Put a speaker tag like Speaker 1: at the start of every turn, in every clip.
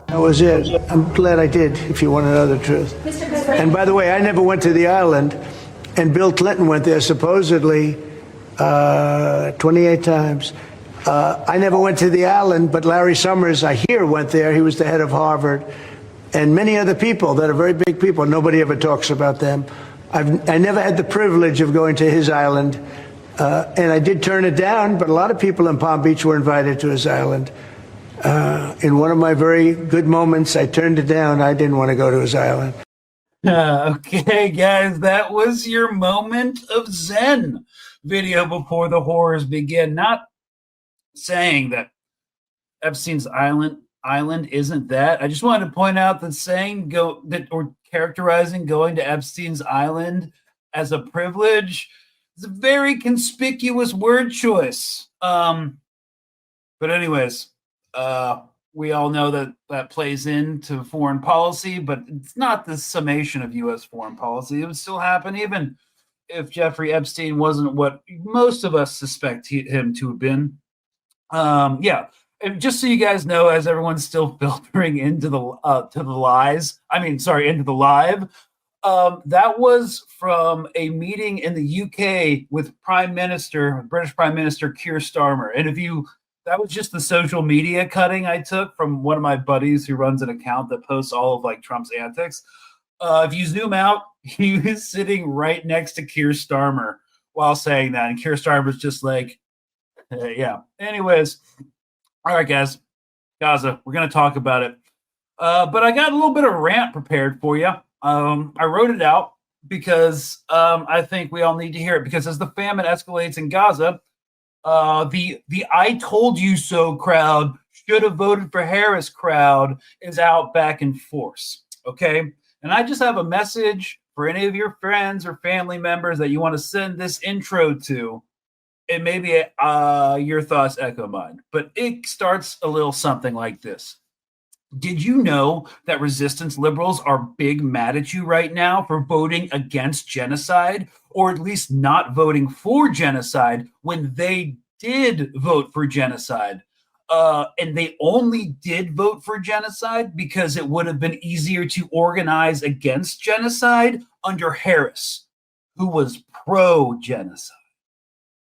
Speaker 1: That was it. I'm glad I did, if you want to know the truth. And by the way, I never went to the island, and Bill Clinton went there supposedly 28 times. I never went to the island, but Larry Summers, I hear, went there. He was the head of Harvard. And many other people that are very big people. Nobody ever talks about them. I never had the privilege of going to his island. And I did turn it down, but a lot of people in Palm Beach were invited to his island. In one of my very good moments, I turned it down. I didn't want to go to his island.
Speaker 2: Okay, guys, that was your moment of Zen video before the horrors begin. Not saying that Epstein's island isn't that. I just wanted to point out that saying or characterizing going to Epstein's island as a privilege is a very conspicuous word choice. But anyways, we all know that plays into foreign policy, but it's not the summation of U.S. foreign policy. It would still happen even if Jeffrey Epstein wasn't what most of us suspect him to have been. Yeah. And just so you guys know, as everyone's still filtering into the live, that was from a meeting in the UK with British Prime Minister Keir Starmer. And that was just the social media cutting I took from one of my buddies who runs an account that posts all of like Trump's antics. If you zoom out, he was sitting right next to Keir Starmer while saying that. And Keir Starmer's just like, yeah. Anyways. All right, guys, Gaza, we're going to talk about it. But I got a little bit of rant prepared for you. I wrote it out because I think we all need to hear it. Because as the famine escalates in Gaza, the I told you so crowd, should have voted for Harris crowd is out back in force. Okay? And I just have a message for any of your friends or family members that you want to send this intro to. And maybe your thoughts echo mine, but it starts a little something like this. Did you know that resistance liberals are big mad at you right now for voting against genocide, or at least not voting for genocide when they did vote for genocide? And they only did vote for genocide because it would have been easier to organize against genocide under Harris, who was pro-genocide.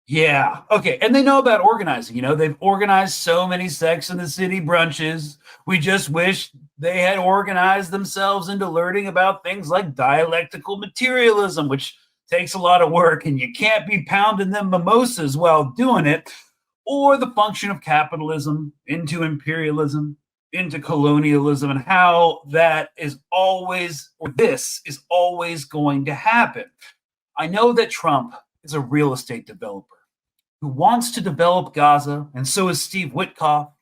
Speaker 2: Yeah. Okay. And they know about organizing. You know, they've organized so many Sex in the City brunches. We just wish they had organized themselves into learning about things like dialectical materialism, which takes a lot of work, and you can't be pounding them mimosas while doing it, or the function of capitalism into imperialism, into colonialism, and how this is always going to happen. I know that Trump is a real estate developer who wants to develop Gaza, and so is Steve Witkoff,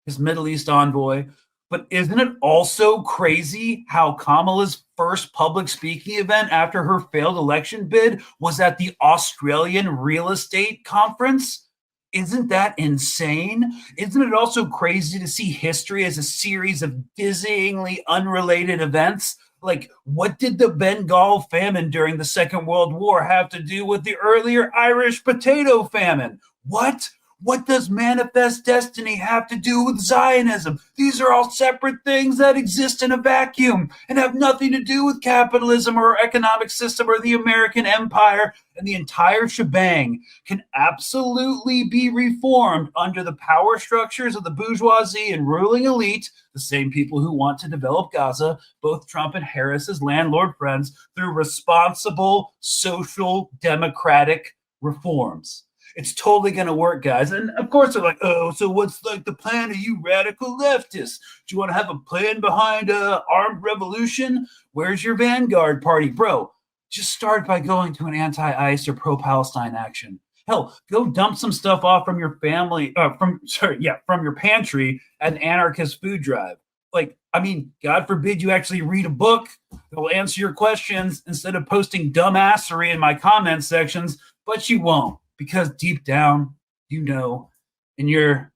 Speaker 2: his Middle East envoy. But isn't it also crazy how Kamala's first public speaking event after her failed election bid was at the Australian Real Estate Conference? Isn't that insane? Isn't it also crazy to see history as a series of dizzyingly unrelated events? Like, what did the Bengal famine during the Second World War have to do with the earlier Irish potato famine? What? What does Manifest Destiny have to do with Zionism? These are all separate things that exist in a vacuum and have nothing to do with capitalism or economic system or the American empire. And the entire shebang can absolutely be reformed under the power structures of the bourgeoisie and ruling elite, the same people who want to develop Gaza, both Trump and Harris's landlord friends, through responsible social democratic reforms. It's totally going to work, guys. And of course, they're like, oh, so what's like the plan of you radical leftists? Do you want to have a plan behind armed revolution? Where's your Vanguard party? Bro, just start by going to an anti-ICE or pro-Palestine action. Hell, go dump some stuff off from your from your pantry at an anarchist food drive. Like, I mean, God forbid you actually read a book that will answer your questions instead of posting dumbassery in my comment sections, but you won't. Because deep down, you know, in your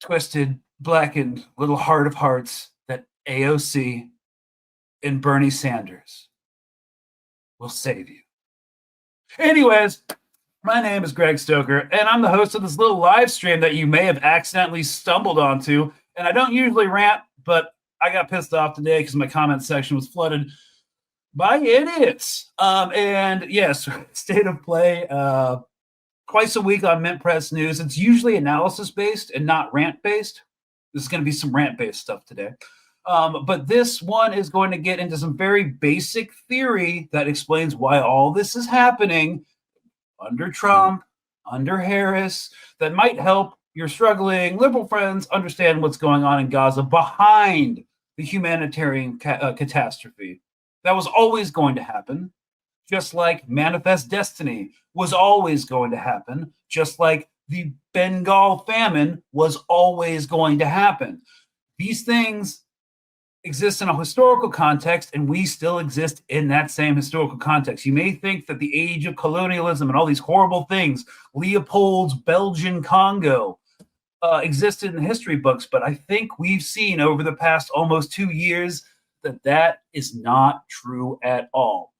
Speaker 2: twisted, blackened little heart of hearts, that AOC and Bernie Sanders will save you. Anyways, My name is Greg Stoker, and I'm the host of this little live stream that you may have accidentally stumbled onto. And I don't usually rant, but I got pissed off today because my comment section was flooded by idiots. And yes, state of play twice a week on MintPress News. It's usually analysis based and not rant based. This is going to be some rant based stuff today. But this one is going to get into some very basic theory that explains why all this is happening under Trump, under Harris, that might help your struggling liberal friends understand what's going on in Gaza behind the humanitarian catastrophe. That was always going to happen, just like Manifest Destiny was always going to happen, just like the Bengal famine was always going to happen. These things exist in a historical context, and we still exist in that same historical context. You may think that the age of colonialism and all these horrible things, Leopold's Belgian Congo, existed in the history books, but I think we've seen over the past almost 2 years that that is not true at all.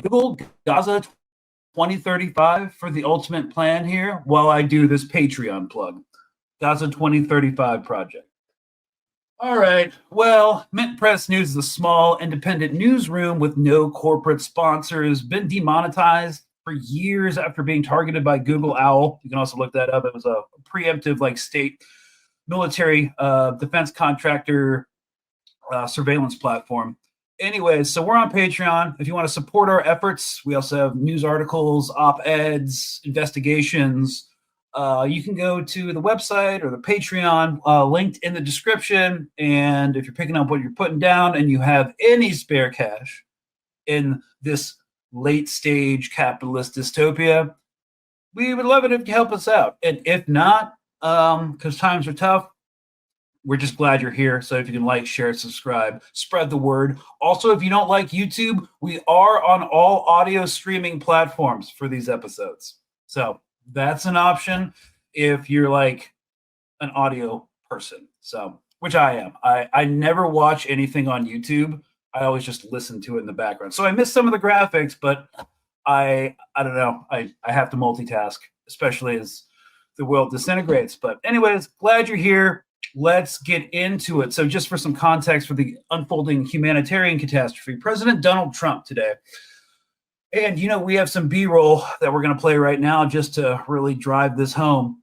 Speaker 2: Google Gaza 2035 for the ultimate plan here while I do this Patreon plug. Gaza 2035 project. All right. Well, MintPress News is a small independent newsroom with no corporate sponsors, been demonetized for years after being targeted by Google Owl. You can also look that up. It was a preemptive, like, state military defense contractor surveillance platform. Anyways, so we're on Patreon. If you want to support our efforts, we also have news articles, op-eds, investigations. You can go to the website or the Patreon linked in the description. And if you're picking up what you're putting down and you have any spare cash in this late stage capitalist dystopia, we would love it if you help us out. And if not, because times are tough, we're just glad you're here. So if you can like, share, subscribe, spread the word. Also, if you don't like YouTube, we are on all audio streaming platforms for these episodes. So that's an option if you're like an audio person. So, which I am. I never watch anything on YouTube. I always just listen to it in the background. So I miss some of the graphics, but I don't know. I have to multitask, especially as the world disintegrates. But anyways, glad you're here. Let's get into it. So just for some context for the unfolding humanitarian catastrophe, President Donald Trump today. And, you know, we have some B-roll that we're going to play right now just to really drive this home.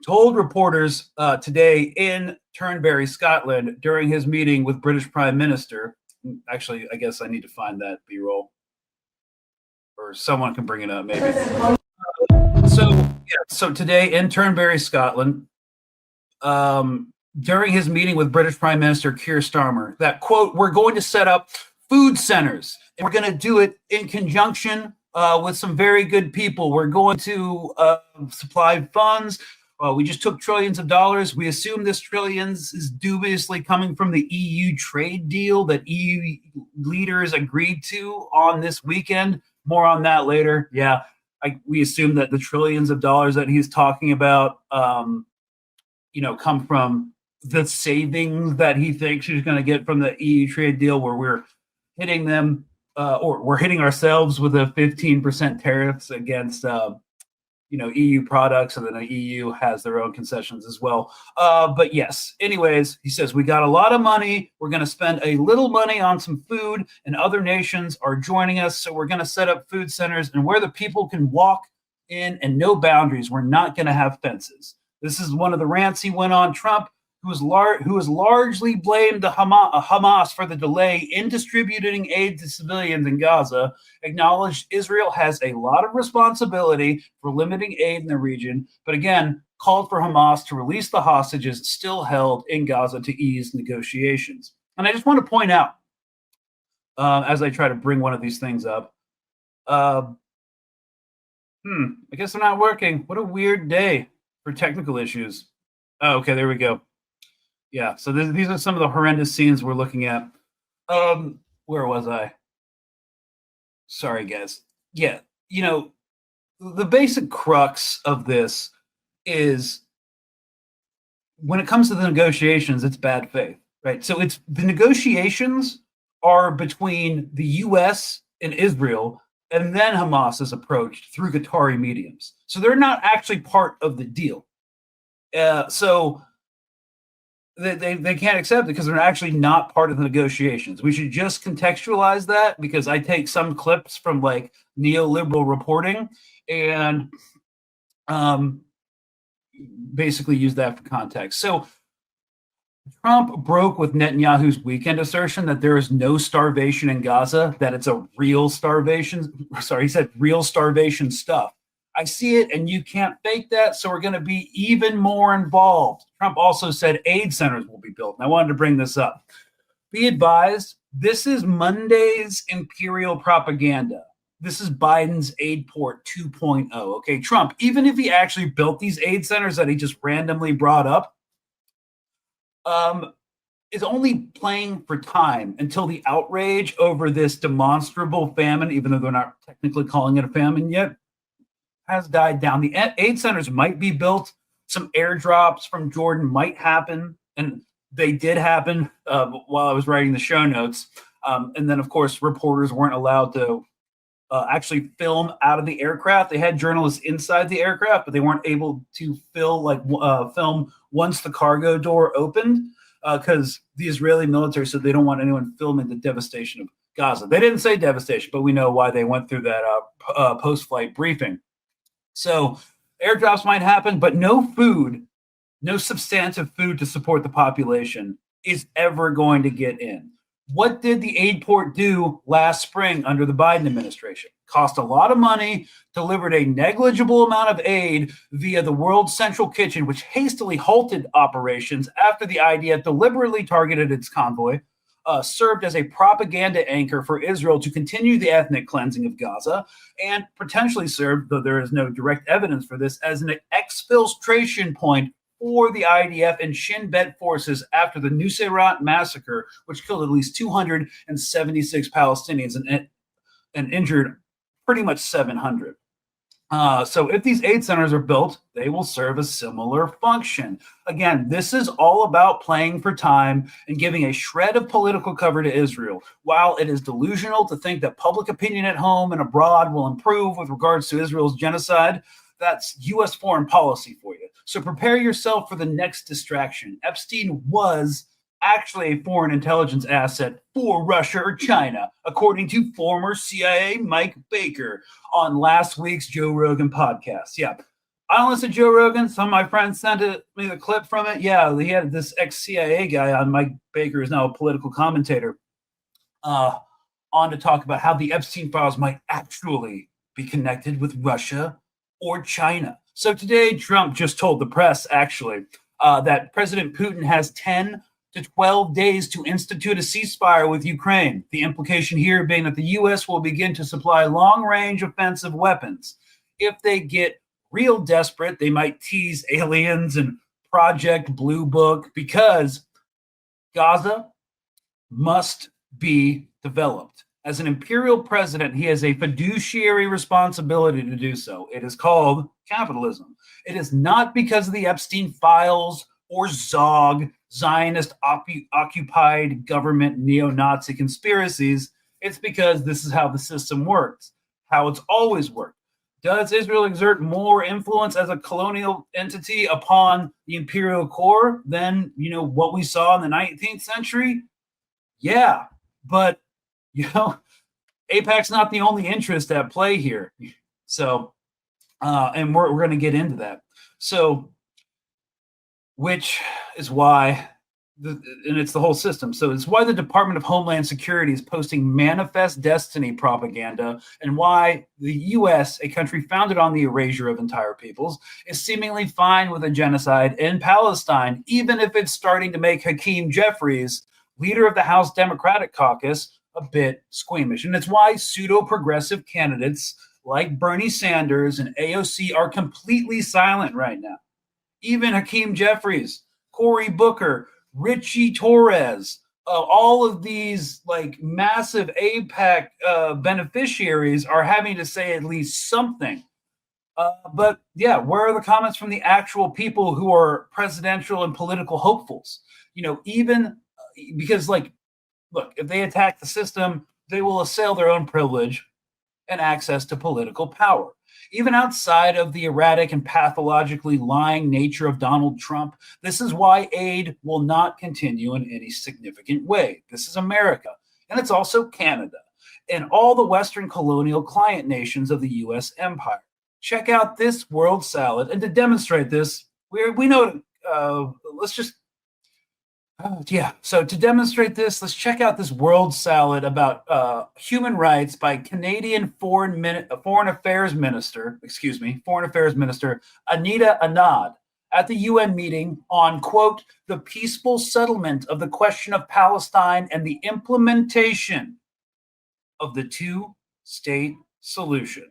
Speaker 2: Told reporters today in Turnberry, Scotland, during his meeting with British Prime Minister. Actually, I guess I need to find that B-roll. Or someone can bring it up, maybe. So today in Turnberry, Scotland, during his meeting with British Prime Minister Keir Starmer, that, quote, we're going to set up food centers. And we're going to do it in conjunction with some very good people. We're going to supply funds. We just took trillions of dollars. We assume this trillions is dubiously coming from the EU trade deal that EU leaders agreed to on this weekend. More on that later. Yeah, we assume that the trillions of dollars that he's talking about, come from the savings that he thinks he's going to get from the EU trade deal, where we're hitting them, or we're hitting ourselves with a 15% tariffs against, EU products, and then the EU has their own concessions as well. But yes, anyways, he says, we got a lot of money. We're going to spend a little money on some food, and other nations are joining us. So we're going to set up food centers and where the people can walk in and no boundaries. We're not going to have fences. This is one of the rants he went on. Trump, who has largely blamed the Hamas for the delay in distributing aid to civilians in Gaza, acknowledged Israel has a lot of responsibility for limiting aid in the region, but again, called for Hamas to release the hostages still held in Gaza to ease negotiations. And I just want to point out, as I try to bring one of these things up, I guess they're not working. What a weird day for technical issues. Oh, okay, there we go. Yeah, so these are some of the horrendous scenes we're looking at. Where was I? Sorry, guys. Yeah, the basic crux of this is when it comes to the negotiations, it's bad faith, right? So the negotiations are between the U.S. and Israel and then Hamas is approached through Qatari mediums. So they're not actually part of the deal. So they can't accept it because they're actually not part of the negotiations. We should just contextualize that, because I take some clips from like neoliberal reporting and basically use that for context. So Trump broke with Netanyahu's weekend assertion that there is no starvation in Gaza, that it's a real starvation. Sorry, he said real starvation stuff. I see it, and you can't fake that, so we're going to be even more involved. Trump also said aid centers will be built, and I wanted to bring this up. Be advised, this is Monday's imperial propaganda. This is Biden's aid port 2.0. Okay, Trump, even if he actually built these aid centers that he just randomly brought up, is only playing for time until the outrage over this demonstrable famine, even though they're not technically calling it a famine yet, has died down. The aid centers might be built. Some airdrops from Jordan might happen, and they did happen while I was writing the show notes. And then, of course, reporters weren't allowed to actually film out of the aircraft. They had journalists inside the aircraft, but they weren't able to film once the cargo door opened, because the Israeli military said they don't want anyone filming the devastation of Gaza. They didn't say devastation, but we know why they went through that post-flight briefing. So airdrops might happen, but no food, no substantive food to support the population is ever going to get in. What did the aid port do last spring under the Biden administration? Cost a lot of money, delivered a negligible amount of aid via the World Central Kitchen, which hastily halted operations after the IDF deliberately targeted its convoy, served as a propaganda anchor for Israel to continue the ethnic cleansing of Gaza, and potentially served, though there is no direct evidence for this, as an exfiltration point for the IDF and Shin Bet forces after the Nusayrat massacre, which killed at least 276 Palestinians and injured pretty much 700. So if these aid centers are built, they will serve a similar function. Again, this is all about playing for time and giving a shred of political cover to Israel. While it is delusional to think that public opinion at home and abroad will improve with regards to Israel's genocide, that's U.S. foreign policy for you. So prepare yourself for the next distraction. Epstein was actually a foreign intelligence asset for Russia or China, according to former CIA Mike Baker on last week's Joe Rogan podcast. Yeah, I don't listen to Joe Rogan. Some of my friends sent me the clip from it. Yeah, he had this ex-CIA guy on. Mike Baker is now a political commentator on to talk about how the Epstein files might actually be connected with Russia or China. So today, Trump just told the press, actually, that President Putin has 10 to 12 days to institute a ceasefire with Ukraine. The implication here being that the U.S. will begin to supply long-range offensive weapons. If they get real desperate, they might tease aliens and Project Blue Book, because Gaza must be developed. As an imperial president, he has a fiduciary responsibility to do so. It is called capitalism. It is not because of the Epstein files or Zog, Zionist occupied government neo-Nazi conspiracies. It's because this is how the system works, how it's always worked. Does Israel exert more influence as a colonial entity upon the imperial core than, what we saw in the 19th century? Yeah, but AIPAC's not the only interest at play here. So, and we're going to get into that. So, which is why, and it's the whole system. So it's why the Department of Homeland Security is posting manifest destiny propaganda, and why the U.S., a country founded on the erasure of entire peoples, is seemingly fine with a genocide in Palestine, even if it's starting to make Hakeem Jeffries, leader of the House Democratic Caucus, a bit squeamish. And it's why pseudo-progressive candidates like Bernie Sanders and AOC are completely silent right now. Even Hakeem Jeffries, Cory Booker, Richie Torres, all of these massive AIPAC beneficiaries are having to say at least something. But yeah, where are the comments from the actual people who are presidential and political hopefuls? Even because look, if they attack the system, they will assail their own privilege and access to political power. Even outside of the erratic and pathologically lying nature of Donald Trump, this is why aid will not continue in any significant way. This is America, and it's also Canada, and all the Western colonial client nations of the U.S. empire. Check out this world salad, and to demonstrate this, we know, let's just, so to demonstrate this, let's check out this world salad about human rights by Canadian Foreign Affairs Minister Anita Anand at the UN meeting on, quote, the peaceful settlement of the question of Palestine and the implementation of the two-state solution.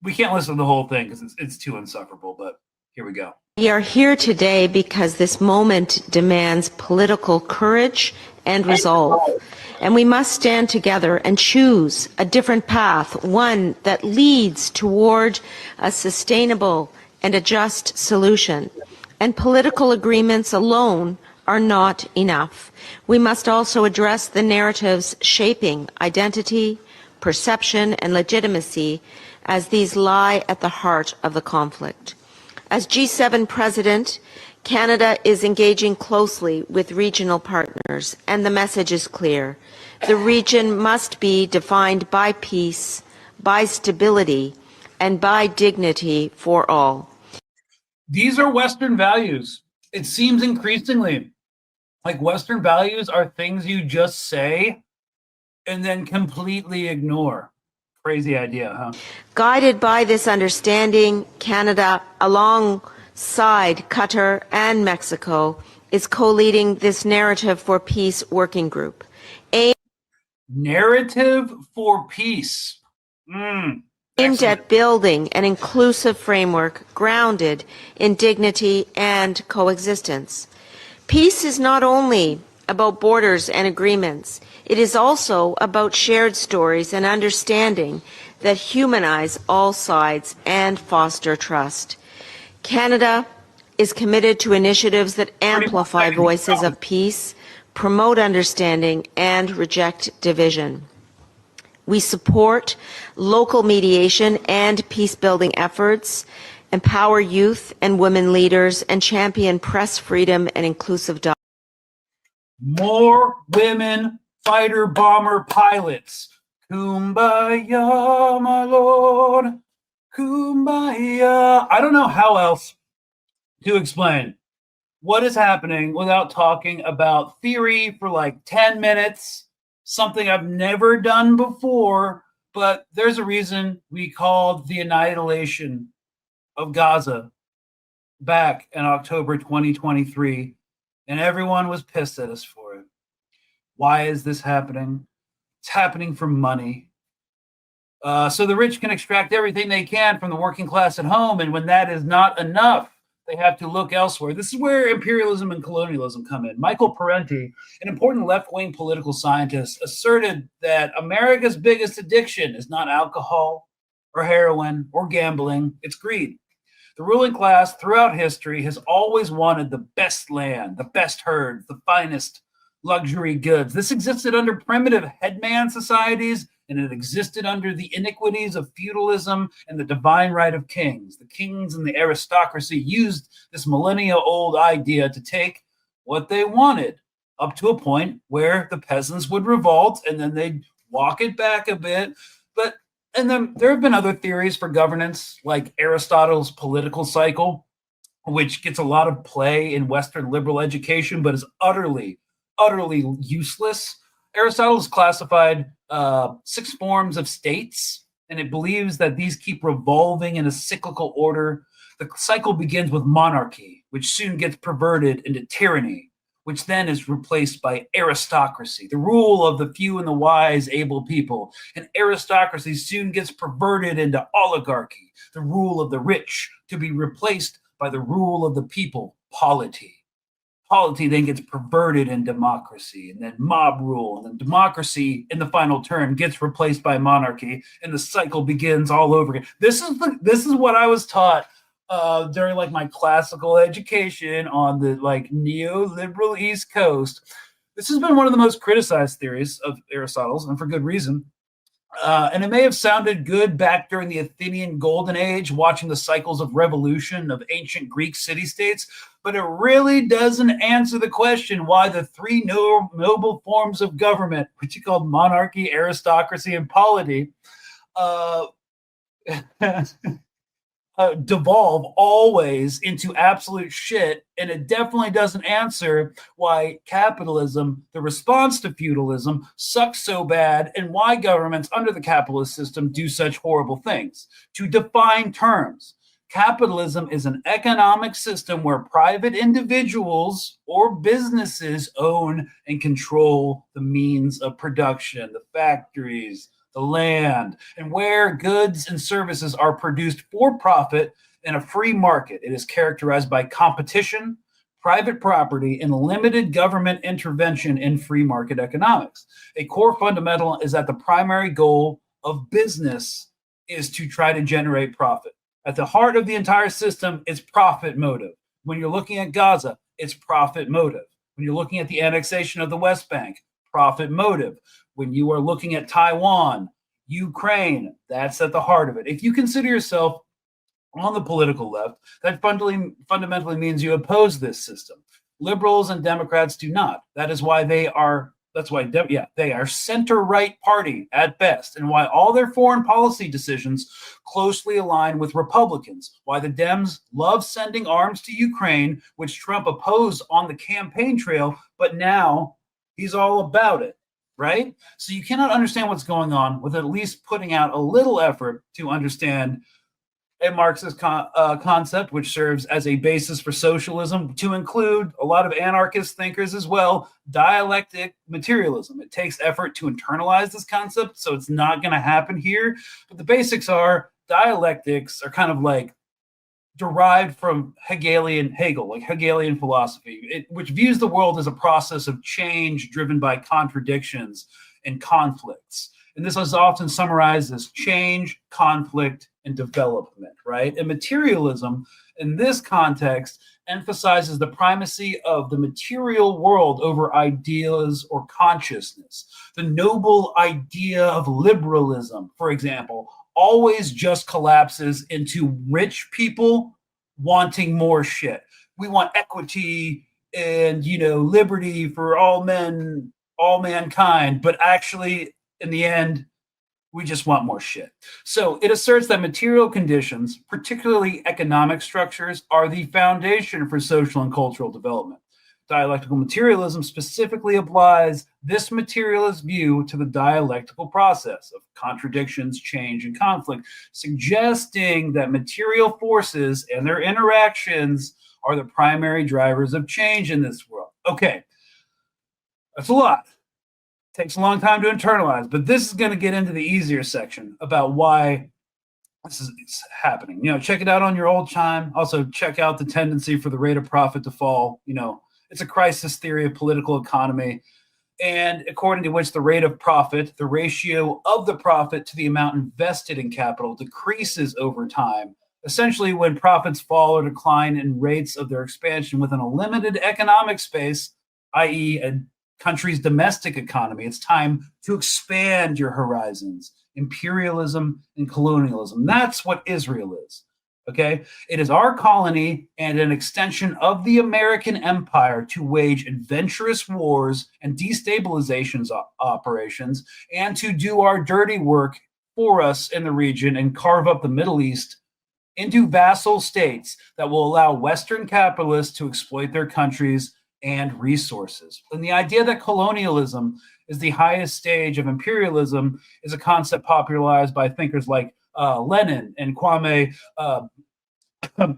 Speaker 2: We can't listen to the whole thing because it's too insufferable, but here we go.
Speaker 3: We are here today because this moment demands political courage and resolve. And we must stand together and choose a different path, one that leads toward a sustainable and a just solution. And political agreements alone are not enough. We must also address the narratives shaping identity, perception, and legitimacy, as these lie at the heart of the conflict. As G7 president, Canada is engaging closely with regional partners, and the message is clear. The region must be defined by peace, by stability, and by dignity for all.
Speaker 2: These are Western values. It seems increasingly like Western values are things you just say and then completely ignore. Crazy idea, huh?
Speaker 3: Guided by this understanding, Canada, alongside Qatar and Mexico, is co-leading this Narrative for Peace working group.
Speaker 2: Narrative for Peace.
Speaker 3: Aimed at building an inclusive framework grounded in dignity and coexistence. Peace is not only about borders and agreements. It is also about shared stories and understanding that humanize all sides and foster trust. Canada is committed to initiatives that amplify voices of peace, promote understanding, and reject division. We support local mediation and peace-building efforts, empower youth and women leaders, and champion press freedom and inclusive dialogue.
Speaker 2: More women fighter bomber pilots. Kumbaya, my lord. Kumbaya. I don't know how else to explain what is happening without talking about theory for like 10 minutes, something I've never done before, but there's a reason we called the annihilation of Gaza back in October 2023, and everyone was pissed at us for it. Why is this happening? It's happening for money. So the rich can extract everything they can from the working class at home, and when that is not enough, they have to look elsewhere. This is where imperialism and colonialism come in. Michael Parenti, an important left-wing political scientist, asserted that America's biggest addiction is not alcohol or heroin or gambling, it's greed. The ruling class throughout history has always wanted the best land, the best herds, the finest luxury goods. This existed under primitive headman societies, and it existed under the iniquities of feudalism and the divine right of kings. The kings and the aristocracy used this millennia-old idea to take what they wanted, up to a point where the peasants would revolt, and then they'd walk it back a bit. And then there have been other theories for governance, like Aristotle's political cycle, which gets a lot of play in Western liberal education, but is utterly useless. Aristotle has classified 6 forms of states, and it believes that these keep revolving in a cyclical order. The cycle begins with monarchy, which soon gets perverted into tyranny, which then is replaced by aristocracy, the rule of the few and the wise, able people. And aristocracy soon gets perverted into oligarchy, the rule of the rich, to be replaced by the rule of the people, polity. Polity then gets perverted in democracy, and then mob rule, and then democracy in the final turn gets replaced by monarchy, and the cycle begins all over again. This is what I was taught during like my classical education on the like neoliberal East Coast. This has been one of the most criticized theories of Aristotle's, and for good reason. And it may have sounded good back during the Athenian Golden Age, watching the cycles of revolution of ancient Greek city-states, but it really doesn't answer the question why the three noble forms of government, which you called monarchy, aristocracy, and polity, uh, devolve always into absolute shit. And it definitely doesn't answer why capitalism, the response to feudalism, sucks so bad, and why governments under the capitalist system do such horrible things. To define terms, capitalism is an economic system where private individuals or businesses own and control the means of production, the factories, the land, and where goods and services are produced for profit in a free market. It is characterized by competition, private property, and limited government intervention in free market economics. A core fundamental is that the primary goal of business is to try to generate profit. At the heart of the entire system is profit motive. When you're looking at Gaza, it's profit motive. When you're looking at the annexation of the West Bank, profit motive. When you are looking at Taiwan, Ukraine, that's at the heart of it. If you consider yourself on the political left, that fundamentally means you oppose this system. Liberals and Democrats do not. That is why they are center-right party at best, and why all their foreign policy decisions closely align with Republicans, why the Dems love sending arms to Ukraine, which Trump opposed on the campaign trail, but now he's all about it. Right? So you cannot understand what's going on with at least putting out a little effort to understand a Marxist concept, which serves as a basis for socialism, to include a lot of anarchist thinkers as well, dialectic materialism. It takes effort to internalize this concept, so it's not going to happen here. But the basics are dialectics are kind of like derived from Hegel, like Hegelian philosophy, which views the world as a process of change driven by contradictions and conflicts. And this is often summarized as change, conflict, and development, right? And materialism, in this context, emphasizes the primacy of the material world over ideas or consciousness. The noble idea of liberalism, for example, always just collapses into rich people wanting more shit. We want equity and, liberty for all men, all mankind, but actually in the end, we just want more shit. So it asserts that material conditions, particularly economic structures, are the foundation for social and cultural development. Dialectical materialism specifically applies this materialist view to the dialectical process of contradictions, change, and conflict, suggesting that material forces and their interactions are the primary drivers of change in this world. Okay, that's a lot. Takes a long time to internalize, but this is going to get into the easier section about why this is happening. Check it out on your old chime. Also, check out the tendency for the rate of profit to fall. It's a crisis theory of political economy, and according to which the rate of profit, the ratio of the profit to the amount invested in capital, decreases over time. Essentially, when profits fall or decline in rates of their expansion within a limited economic space, i.e., a country's domestic economy, it's time to expand your horizons. Imperialism and colonialism. That's what Israel is. Okay? It is our colony and an extension of the American empire to wage adventurous wars and destabilization operations, and to do our dirty work for us in the region and carve up the Middle East into vassal states that will allow Western capitalists to exploit their countries and resources. And the idea that colonialism is the highest stage of imperialism is a concept popularized by thinkers like Lenin and Kwame Nkrumah.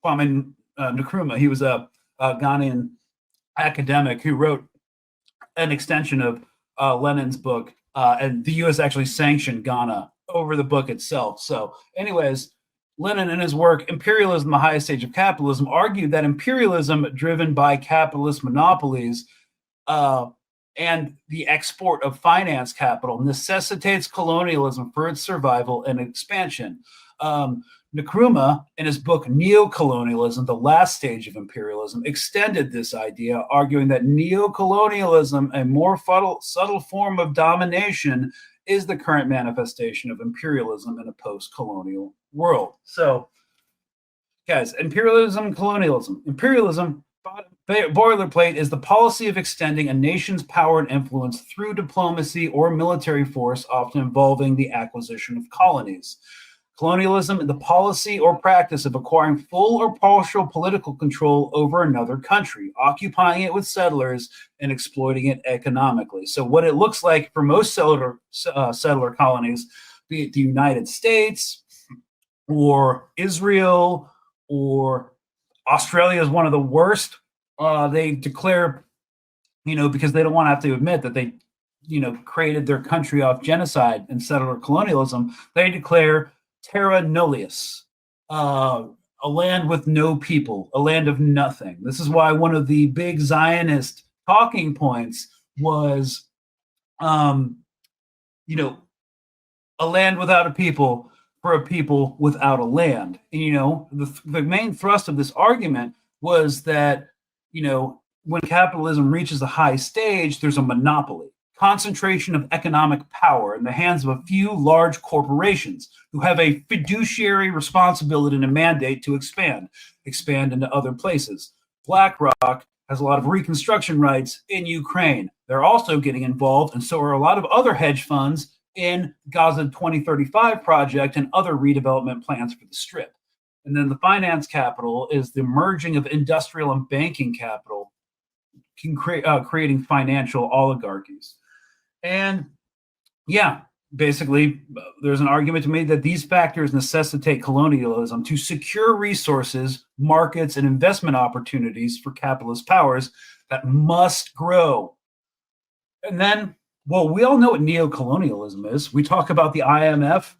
Speaker 2: Kwame Nkrumah. He was a Ghanaian academic who wrote an extension of Lenin's book, and the U.S. actually sanctioned Ghana over the book itself. So, anyways, Lenin, in his work Imperialism, the Highest Stage of Capitalism, argued that imperialism driven by capitalist monopolies and the export of finance capital necessitates colonialism for its survival and expansion. Nkrumah, in his book Neocolonialism, The Last Stage of Imperialism, extended this idea, arguing that neocolonialism, a more subtle form of domination, is the current manifestation of imperialism in a post-colonial world. So, guys, imperialism, colonialism. Imperialism, boilerplate, is the policy of extending a nation's power and influence through diplomacy or military force, often involving the acquisition of colonies. Colonialism is the policy or practice of acquiring full or partial political control over another country, occupying it with settlers and exploiting it economically. So what it looks like for most settler colonies, be it the United States or Israel or Australia is one of the worst. They declare, because they don't want to have to admit that they, created their country off genocide and settler colonialism, they declare terra nullius, a land with no people, a land of nothing. This is why one of the big Zionist talking points was, a land without a people for a people without a land. And, the main thrust of this argument was that, when capitalism reaches a high stage, there's a monopoly. Concentration of economic power in the hands of a few large corporations who have a fiduciary responsibility and a mandate to expand into other places. BlackRock has a lot of reconstruction rights in Ukraine. They're also getting involved, and so are a lot of other hedge funds in Gaza 2035 project and other redevelopment plans for the Strip. And then the finance capital is the merging of industrial and banking capital, creating financial oligarchies. And basically, there's an argument to be made that these factors necessitate colonialism to secure resources, markets, and investment opportunities for capitalist powers that must grow. And then, we all know what neocolonialism is. We talk about the IMF,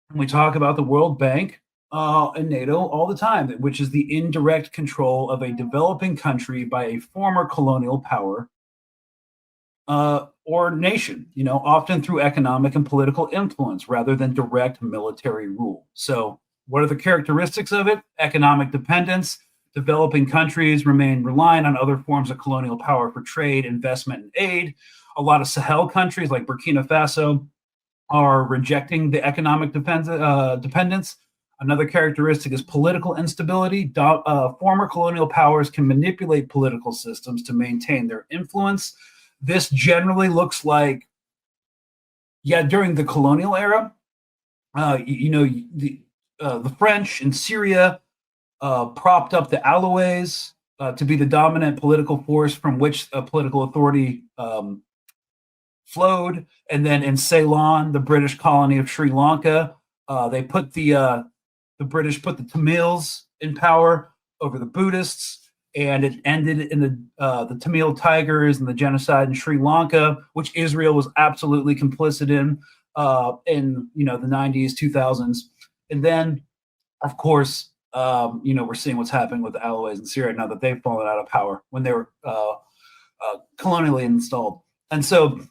Speaker 2: and we talk about the World Bank and NATO all the time, which is the indirect control of a developing country by a former colonial power or nation, often through economic and political influence rather than direct military rule. So what are the characteristics of it? Economic dependence. Developing countries remain reliant on other forms of colonial power for trade, investment, and aid. A lot of Sahel countries like Burkina Faso are rejecting the economic dependence. Another characteristic is political instability. Former colonial powers can manipulate political systems to maintain their influence. This generally looks like, during the colonial era, the French in Syria propped up the Alawais to be the dominant political force from which a political authority flowed. And then in Ceylon, the British colony of Sri Lanka, they put the British put the Tamils in power over the Buddhists. And it ended in the Tamil Tigers and the genocide in Sri Lanka, which Israel was absolutely complicit in the 90s, 2000s. And then, of course, we're seeing what's happening with the Alawais in Syria now that they've fallen out of power when they were colonially installed. And so,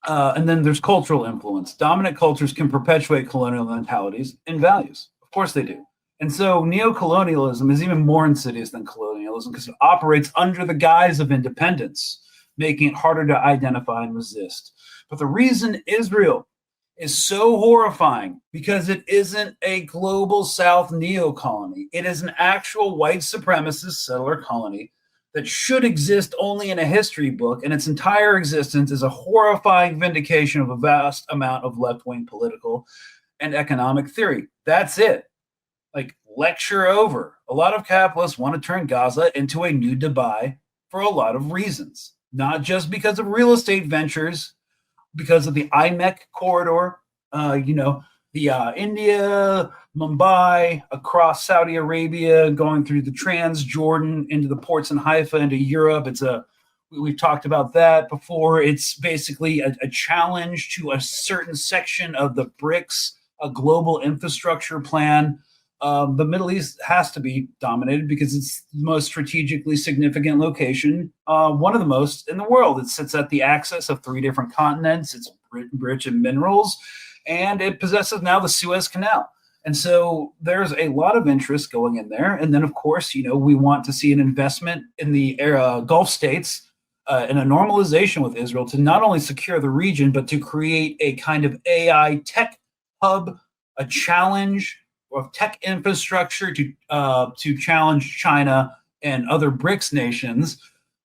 Speaker 2: and then there's cultural influence. Dominant cultures can perpetuate colonial mentalities and values. Of course they do. And so neocolonialism is even more insidious than colonialism because it operates under the guise of independence, making it harder to identify and resist. But the reason Israel is so horrifying because it isn't a global South neo-colony. It is an actual white supremacist settler colony that should exist only in a history book, and its entire existence is a horrifying vindication of a vast amount of left-wing political and economic theory. That's it. Like, lecture over. A lot of capitalists want to turn Gaza into a new Dubai for a lot of reasons, not just because of real estate ventures, because of the IMEC corridor, India, Mumbai, across Saudi Arabia, going through the Transjordan into the ports in Haifa, into Europe. We've talked about that before. It's basically a challenge to a certain section of the BRICS, a global infrastructure plan. The Middle East has to be dominated because it's the most strategically significant location, one of the most in the world. It sits at the axis of 3 different continents. It's rich in minerals, and it possesses now the Suez Canal. And so there's a lot of interest going in there. And then, of course, we want to see an investment in the Gulf states and a normalization with Israel to not only secure the region, but to create a kind of AI tech hub, a challenge of tech infrastructure to challenge China and other BRICS nations,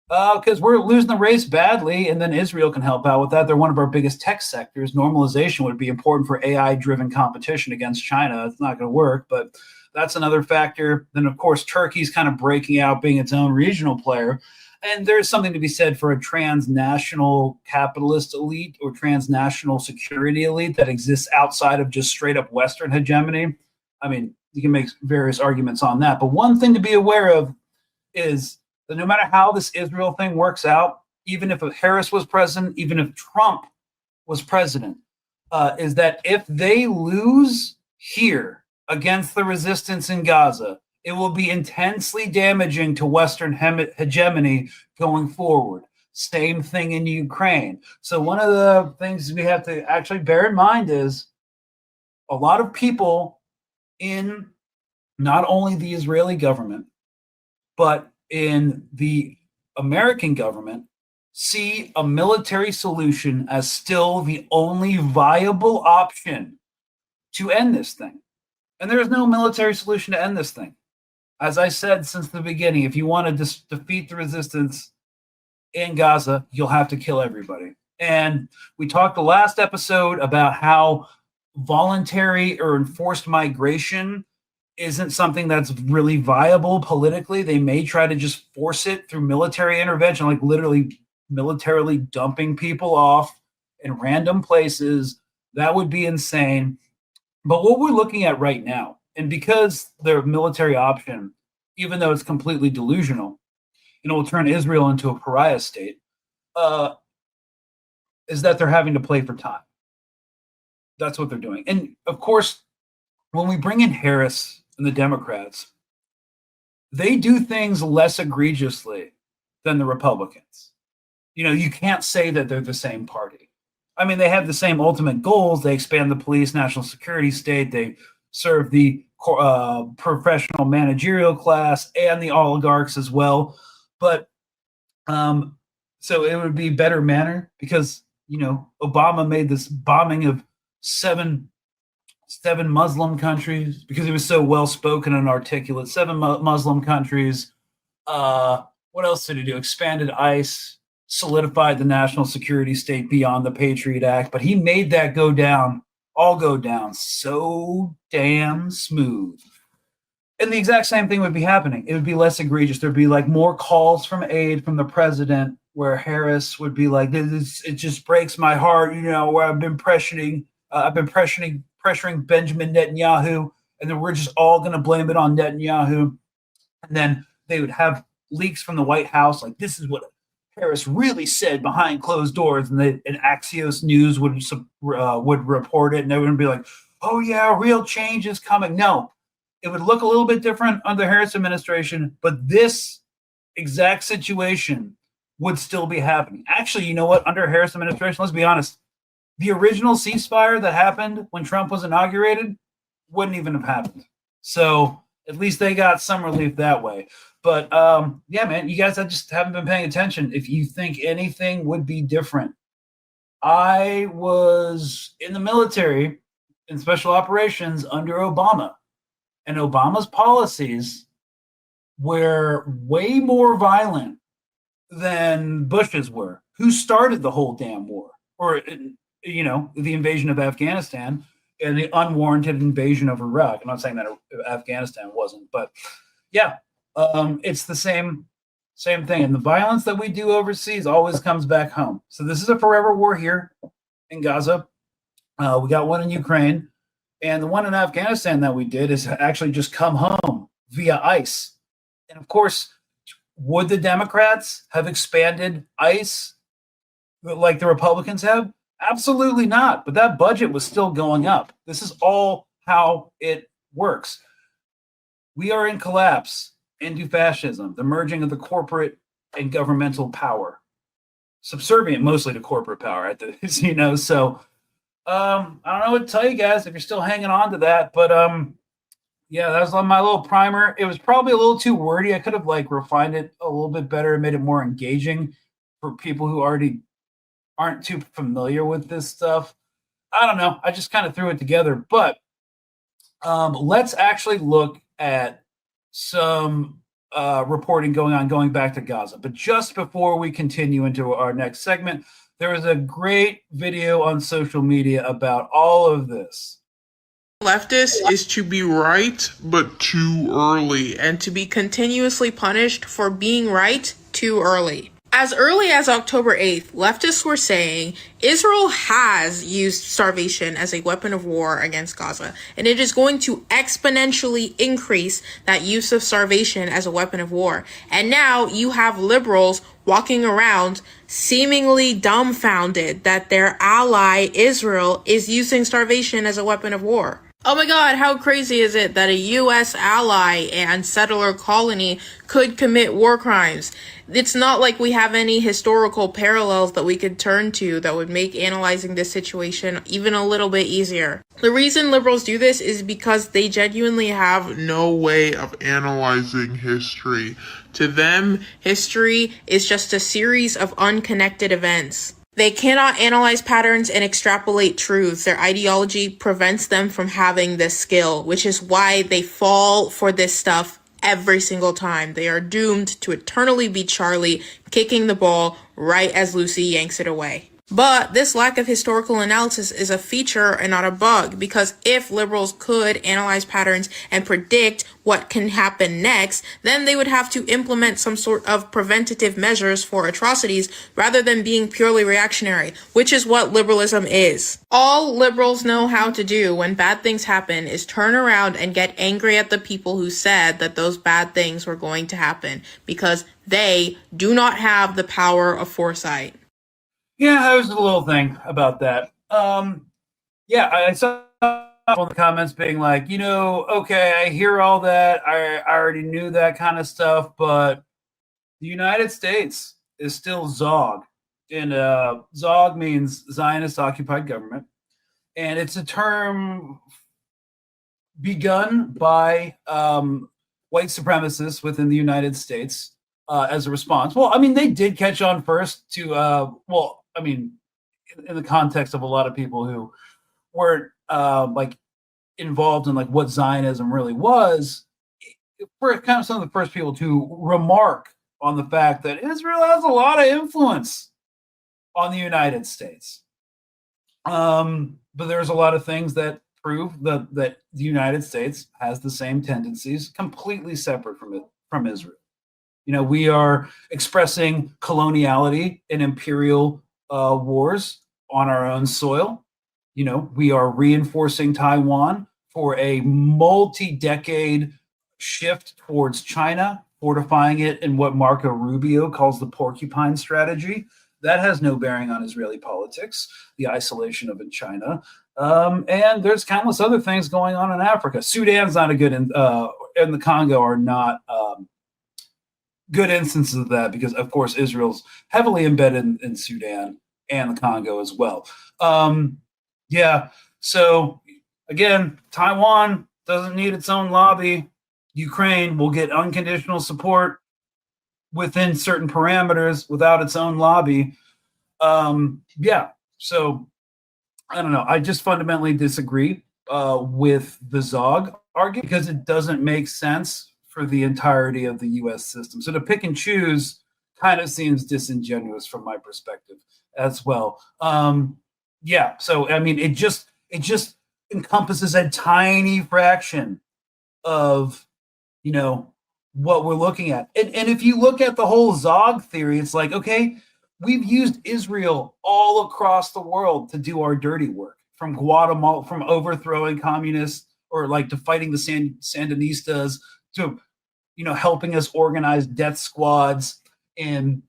Speaker 2: because we're losing the race badly, and then Israel can help out with that. They're one of our biggest tech sectors. Normalization would be important for AI-driven competition against China. It's not going to work, but that's another factor. Then, of course, Turkey's kind of breaking out, being its own regional player. And there's something to be said for a transnational capitalist elite or transnational security elite that exists outside of just straight-up Western hegemony. I mean, you can make various arguments on that. But one thing to be aware of is that no matter how this Israel thing works out, even if Harris was president, even if Trump was president, is that if they lose here against the resistance in Gaza, it will be intensely damaging to Western hegemony going forward. Same thing in Ukraine. So one of the things we have to actually bear in mind is a lot of people in not only the Israeli government, but in the American government see a military solution as still the only viable option to end this thing. And there is no military solution to end this thing. As I said since the beginning, if you want to defeat the resistance in Gaza, you'll have to kill everybody. And we talked the last episode about how voluntary or enforced migration isn't something that's really viable politically. They may try to just force it through military intervention, like literally militarily dumping people off in random places. That would be insane. But what we're looking at right now, and because their military option, even though it's completely delusional, will turn Israel into a pariah state, is that they're having to play for time. That's what they're doing. And of course, when we bring in Harris and the Democrats, they do things less egregiously than the Republicans. You can't say that they're the same party. I mean, they have the same ultimate goals. They expand the police, national security state. They serve the professional managerial class and the oligarchs as well. But so it would be better manner because, Obama made this bombing of seven Muslim countries because he was so well-spoken and articulate. 7 Muslim countries. What else did he do? Expanded ICE, solidified the national security state beyond the Patriot Act. But he made that go down so damn smooth. And the exact same thing would be happening. It would be less egregious. There'd be like more calls from aid from the president where Harris would be like, it just breaks my heart, where I've been pressuring Benjamin Netanyahu, and then we're just all going to blame it on Netanyahu. And then they would have leaks from the White House, like this is what Harris really said behind closed doors, and Axios News would report it, and they would be like, "Oh yeah, real change is coming." No, it would look a little bit different under the Harris administration, but this exact situation would still be happening. Actually, you know what? Under Harris administration, let's be honest, the original ceasefire that happened when Trump was inaugurated wouldn't even have happened. So at least they got some relief that way. But yeah, man, you guys just haven't been paying attention. If you think anything would be different, I was in the military in special operations under Obama, and Obama's policies were way more violent than Bush's were. Who started the whole damn war? Or, the invasion of Afghanistan and the unwarranted invasion of Iraq. I'm not saying that Afghanistan wasn't, but yeah, it's the same thing. And the violence that we do overseas always comes back home. So this is a forever war here in Gaza. We got one in Ukraine, and the one in Afghanistan that we did is actually just come home via ICE. And of course, would the Democrats have expanded ICE like the Republicans have? Absolutely not. But that budget was still going up. This is all how it works. We are in collapse into fascism, the merging of the corporate and governmental power, subservient mostly to corporate power. So I don't know what to tell you guys if you're still hanging on to that, but Yeah, that was on my little primer. It was probably a little too wordy. I could have like refined it a little bit better and made it more engaging for people who already aren't too familiar with this stuff. I don't know. I just kind of threw it together. But let's actually look at some reporting going back to Gaza. But just before we continue into our next segment, there was a great video on social media about all of this.
Speaker 4: Leftist is to be right, but too early, and to be continuously punished for being right too early. As early as October 8th, leftists were saying Israel has used starvation as a weapon of war against Gaza, and it is going to exponentially increase that use of starvation as a weapon of war. And now you have liberals walking around seemingly dumbfounded that their ally Israel is using starvation as a weapon of war. Oh my God, how crazy is it that a U.S. ally and settler colony could commit war crimes? It's not like we have any historical parallels that we could turn to that would make analyzing this situation even a little bit easier. The reason liberals do this is because they genuinely have no way of analyzing history. To them, history is just a series of unconnected events. They cannot analyze patterns and extrapolate truths. Their ideology prevents them from having this skill, which is why they fall for this stuff every single time. They are doomed to eternally be Charlie, kicking the ball right as Lucy yanks it away. But this lack of historical analysis is a feature and not a bug, because if liberals could analyze patterns and predict what can happen next, then they would have to implement some sort of preventative measures for atrocities rather than being purely reactionary, which is what liberalism is. All liberals know how to do when bad things happen is turn around and get angry at the people who said that those bad things were going to happen, because they do not have the power of foresight.
Speaker 2: Yeah, that was a little thing about that. Yeah, I saw one of the comments being like, okay, I hear all that. I already knew that kind of stuff, but the United States is still ZOG. And ZOG means Zionist Occupied Government. And it's a term begun by white supremacists within the United States as a response. Well, I mean, they did catch on first to, in the context of a lot of people who weren't involved in what Zionism really was, we're kind of some of the first people to remark on the fact that Israel has a lot of influence on the United States. But there's a lot of things that prove that the United States has the same tendencies, completely separate from Israel. We are expressing coloniality and imperial wars on our own soil. We are reinforcing Taiwan for a multi-decade shift towards China, fortifying it in what Marco Rubio calls the porcupine strategy. That has no bearing on Israeli politics, the isolation of China. And there's countless other things going on in Africa. Sudan's not a good, and the Congo are not good instances of that, because, of course, Israel's heavily embedded in Sudan and the Congo as well. So, again, Taiwan doesn't need its own lobby. Ukraine will get unconditional support within certain parameters without its own lobby. So I don't know. I just fundamentally disagree with the ZOG argument, because it doesn't make sense for the entirety of the U.S. system. So to pick and choose kind of seems disingenuous from my perspective as well. So I mean, it just encompasses a tiny fraction of what we're looking at. And if you look at the whole ZOG theory, it's like, okay, we've used Israel all across the world to do our dirty work, from Guatemala, from overthrowing communists, or to fighting the Sandinistas, to helping us organize death squads in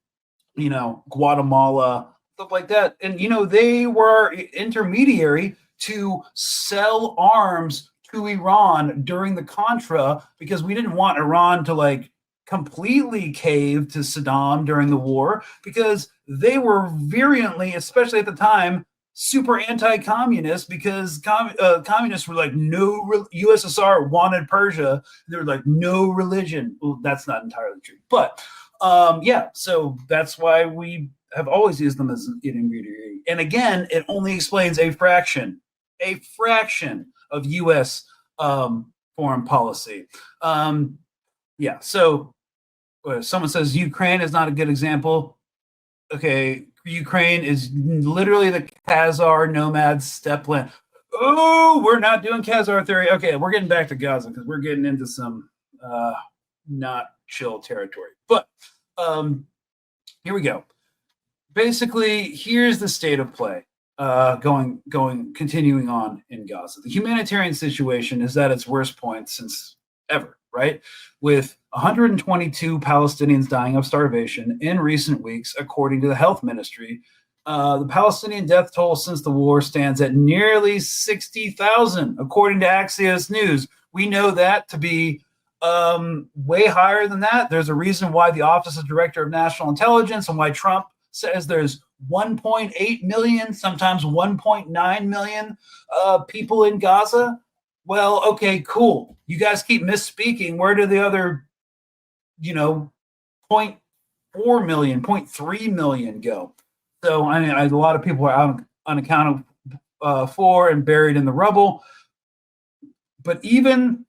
Speaker 2: Guatemala, stuff like that. And they were intermediary to sell arms to Iran during the Contra, because we didn't want Iran to completely cave to Saddam during the war, because they were virulently, especially at the time, super anti-communist because communists were like, USSR wanted Persia. They were like, no religion. Well, that's not entirely true. But yeah, so that's why we have always used them as an intermediary. And again, it only explains a fraction of U.S. Foreign policy. Yeah, so someone says Ukraine is not a good example. Okay, Ukraine is literally the Khazar nomad steppe land. Oh, we're not doing Khazar theory. Okay, we're getting back to Gaza because we're getting into some not chill territory. But here we go. Basically, here's the state of play continuing on in Gaza. The humanitarian situation is at its worst point since ever, right? With 122 Palestinians dying of starvation in recent weeks, according to the health ministry. The Palestinian death toll since the war stands at nearly 60,000, according to Axios News. We know that to be way higher than that. There's a reason why the Office of Director of National Intelligence and why Trump says there's 1.8 million, sometimes 1.9 million people in Gaza. Well, okay, cool. You guys keep misspeaking. Where do the other, 0.4 million, 0.3 million go? So, I mean, a lot of people are unaccounted for and buried in the rubble. But even,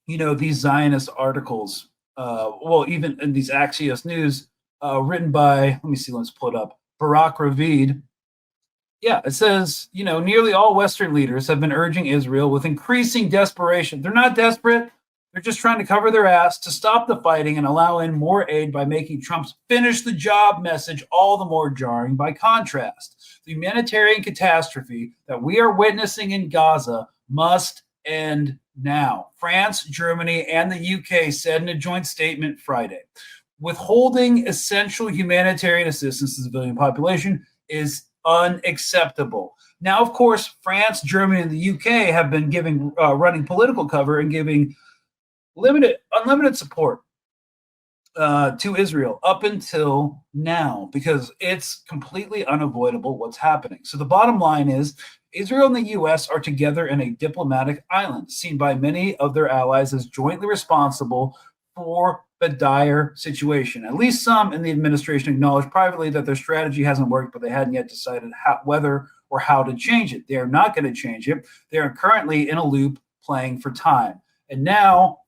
Speaker 2: these Zionist articles, even in these Axios News, written by, let me see, let's pull it up, Barak Ravid. Yeah, it says, nearly all Western leaders have been urging Israel with increasing desperation. They're not desperate. They're just trying to cover their ass to stop the fighting and allow in more aid by making Trump's finish the job message all the more jarring by contrast. The humanitarian catastrophe that we are witnessing in Gaza must end now. France, Germany, and the UK said in a joint statement Friday. Withholding essential humanitarian assistance to the civilian population is unacceptable. Now, of course, France, Germany, and the UK have been running political cover and giving unlimited support to Israel up until now because it's completely unavoidable what's happening. So the bottom line is Israel and the U.S. are together in a diplomatic island, seen by many of their allies as jointly responsible for the dire situation. At least some in the administration acknowledge privately that their strategy hasn't worked, but they hadn't yet decided whether or how to change it. They are not going to change it. They are currently in a loop playing for time. And now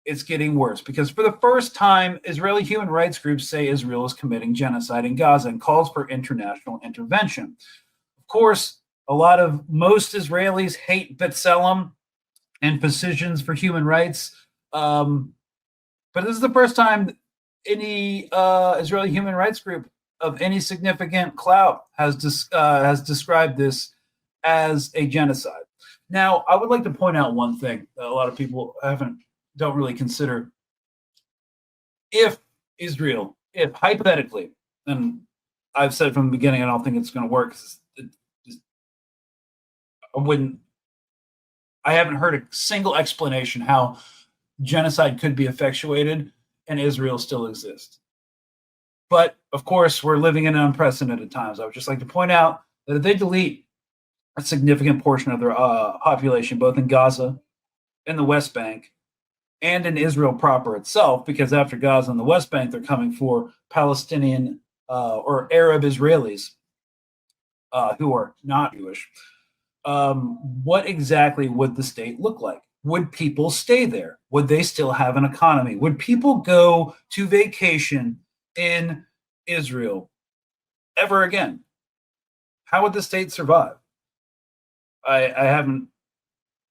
Speaker 2: it's getting worse because for the first time, Israeli human rights groups say Israel is committing genocide in Gaza and calls for international intervention. Of course, most Israelis hate B'Tselem and positions for human rights. But this is the first time any Israeli human rights group of any significant clout has described this as a genocide. Now, I would like to point out one thing that a lot of people don't really consider. If hypothetically, and I've said from the beginning, I don't think it's going to work. I haven't heard a single explanation how genocide could be effectuated and Israel still exists. But of course, we're living in unprecedented times. I would just like to point out that if they delete a significant portion of their population, both in Gaza, in the West Bank, and in Israel proper itself, because after Gaza and the West Bank, they're coming for Palestinian or Arab Israelis who are not Jewish. What exactly would the state look like? Would people stay there? Would they still have an economy? Would people go to vacation in Israel ever again? How would the state survive? I haven't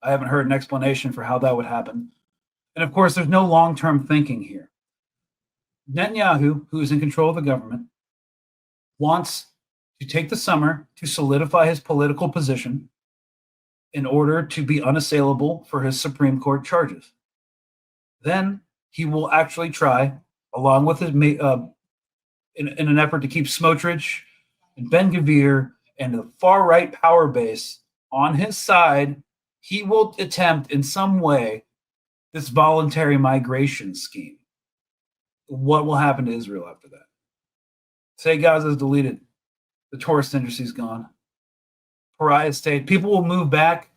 Speaker 2: heard an explanation for how that would happen. And of course, there's no long-term thinking here. Netanyahu, who is in control of the government, wants to take the summer to solidify his political position in order to be unassailable for his Supreme Court charges. Then he will actually try, along with his in an effort to keep Smotrich and Ben-Gvir and the far-right power base on his side, he will attempt in some way this voluntary migration scheme. What will happen to Israel after that? Say Gaza is deleted. The tourist industry is gone. pariah state. People will move back,